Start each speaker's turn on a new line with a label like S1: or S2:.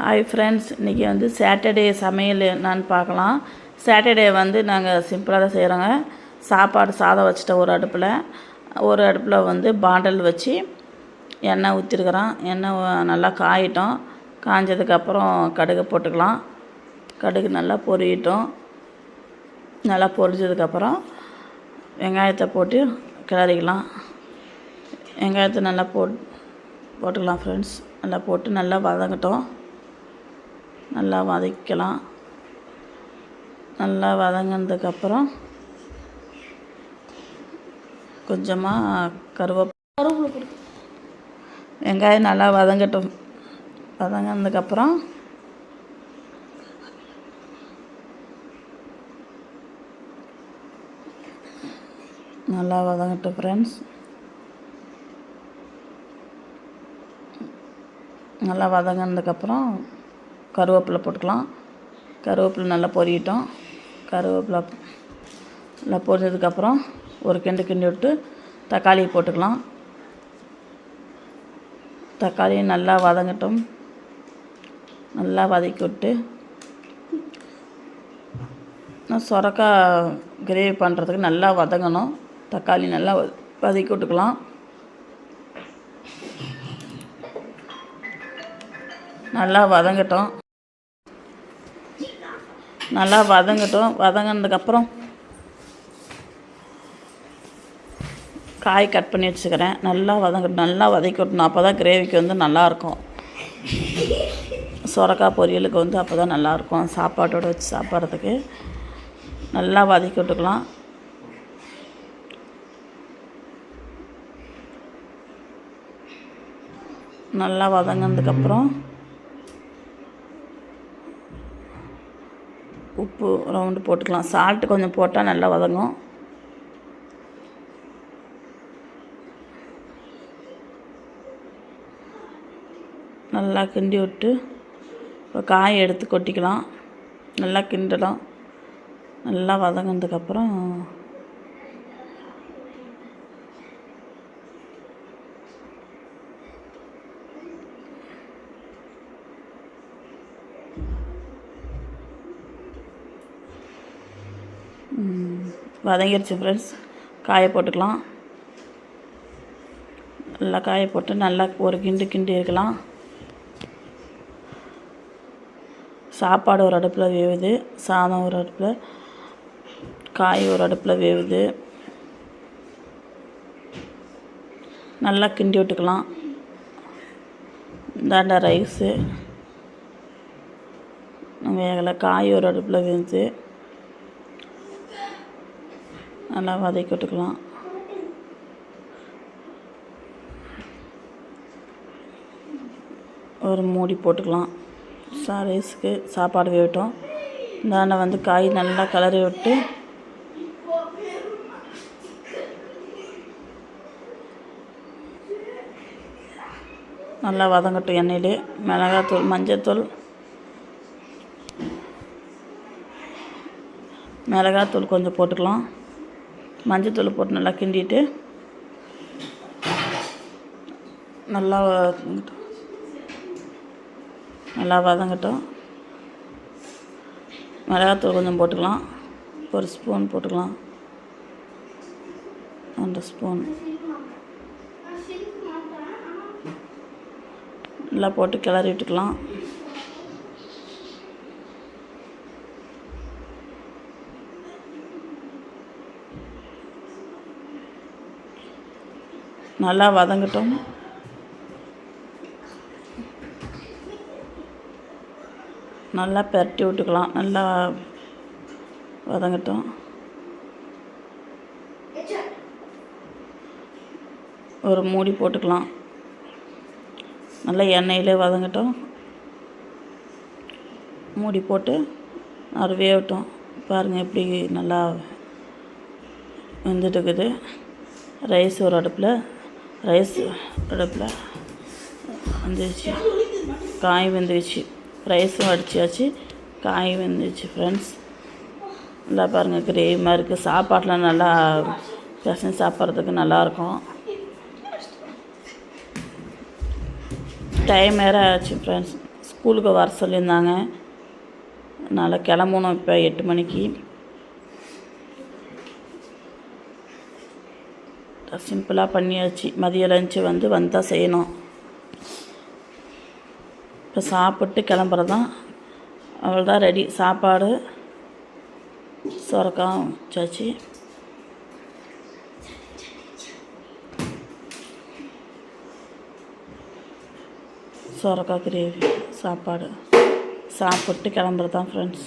S1: Hi friends, இன்றைக்கி Saturday சமையல் நான் பார்க்கலாம். சாட்டர்டே நாங்கள் சிம்பிளாக தான் செய்கிறோங்க. சாதம் வச்சுட்டோம் ஒரு அடுப்பில் பாண்டல் வச்சு எண்ணெய் ஊற்றிருக்கிறோம். எண்ணெய் நல்லா காயிட்டோம். காஞ்சதுக்கப்புறம் கடுகு போட்டுக்கலாம். கடுகு நல்லா பொரியட்டும். நல்லா பொரிஞ்சதுக்கப்புறம் வெங்காயத்தை போட்டு கிளறிக்கலாம். வெங்காயத்தை நல்லா போட்டுக்கலாம் ஃப்ரெண்ட்ஸ். நல்லா போட்டு நல்லா வதங்கட்டும். நல்லா வதக்கலாம். நல்லா வதங்கினதுக்கப்புறம் கொஞ்சமாக கருவேப்பிலை போட்டு வெங்காயம் நல்லா வதங்கட்டும். வதங்கினதுக்கப்புறம் நல்லா வதங்கட்டும் ஃப்ரெண்ட்ஸ். நல்லா வதங்கினதுக்கப்புறம் கருவேப்பிலை போட்டுக்கலாம். கருவேப்பிலை நல்லா பொரியட்டும். கருவேப்பிலை நல்லா பொரிஞ்சதுக்கப்புறம் ஒரு கிண்டி விட்டு தக்காளியை போட்டுக்கலாம். தக்காளியை நல்லா வதங்கட்டும். நல்லா வதக்கி விட்டு சொரக்காய் கிரேவி பண்ணுறதுக்கு நல்லா வதங்கணும். தக்காளி நல்லா வதக்கி விட்டுக்கலாம். நல்லா வதங்கட்டும். வதங்கினதுக்கப்புறம் காய் கட் பண்ணி வச்சுக்கிறேன். நல்லா வதக்கி விட்டணும். அப்போ தான் கிரேவிக்கு நல்லாயிருக்கும். சொரக்காய் பொரியலுக்கு அப்போ தான் நல்லாயிருக்கும். சாப்பாட்டோடு வச்சு சாப்பிட்றதுக்கு நல்லா வதக்கி விட்டுக்கலாம். நல்லா வதங்கினதுக்கப்புறம் உப்பு ரவுண்டு போட்டுக்கலாம். சால்ட்டு கொஞ்சம் போட்டால் நல்லா வதங்கும். நல்லா கிண்டி விட்டு இப்போ காயை எடுத்து கொட்டிக்கலாம். நல்லா கிண்டலாம். நல்லா வதங்கினதுக்கப்புறம் வதங்கிடுச்சு ஃப்ரெண்ட்ஸ். காயை போட்டுக்கலாம். நல்லா காயை போட்டு நல்லா ஒரு கிண்டி இருக்கலாம். சாப்பாடு ஒரு அடுப்பில் வேவுது. சாதம் ஒரு அடுப்பில், காய் ஒரு அடுப்பில் வேவுது. நல்லா கிண்டி விட்டுக்கலாம். இந்தாண்ட ரைஸு வேகலை. காய் ஒரு அடுப்பில் வேவுது. நல்லா வதக்கி விட்டுக்கலாம். ஒரு மூடி போட்டுக்கலாம். ரைஸுக்கு சாப்பாடு வேகட்டும். இந்தாண்ட காய் நல்லா கிளறி விட்டு நல்லா வதங்கட்டும். எண்ணெயிலே மிளகாத்தூள், மிளகாத்தூள் கொஞ்சம் போட்டுக்கலாம். மஞ்சத்தூள் போட்டு நல்லா கிண்டிட்டு நல்லா வதங்கட்டும். மிளகாத்தூள் கொஞ்சம் போட்டுக்கலாம். ஒரு ஸ்பூன் போட்டுக்கலாம். 2 ஸ்பூன் நல்லா போட்டு கிளறி விட்டுக்கலாம். நல்லா வதங்கட்டும். நல்லா பரட்டி விட்டுக்கலாம். நல்லா வதங்கட்டும். ஒரு மூடி போட்டுக்கலாம். நல்லா எண்ணெயிலே வதங்கட்டும். மூடி போட்டு அது வேகட்டும். பாருங்கள் எப்படி நல்லா வெந்துட்டு இருக்குது. ரைஸ் ஒரு அடுப்பில் வந்துச்சு. காய் வெந்துச்சு. ரைஸும் அடிச்சாச்சு. காய் வெந்துச்சு ஃப்ரெண்ட்ஸ். நல்லா பாருங்கள் கிரேவி மாதிரி இருக்குது. சாப்பாட்டில் நல்லா பிசைஞ்சு சாப்பிட்றதுக்கு நல்லாயிருக்கும். டைம் வேறு ஆச்சு ஃப்ரெண்ட்ஸ். ஸ்கூலுக்கு வர சொல்லியிருந்தாங்க. அதனால் கிளம்பணும் இப்போ 8 மணிக்கு. சிம்பிளாக பண்ணியாச்சு. மதிய லஞ்சு வந்தால் செய்யணும். இப்போ சாப்பிட்டு கிளம்புறது தான். அவ்வளோதான், ரெடி. சாப்பாடு சுரக்காய் வச்சாச்சு. சுரக்காய் கிரேவி சாப்பாடு சாப்பிட்டு கிளம்புறது தான் ஃப்ரெண்ட்ஸ்.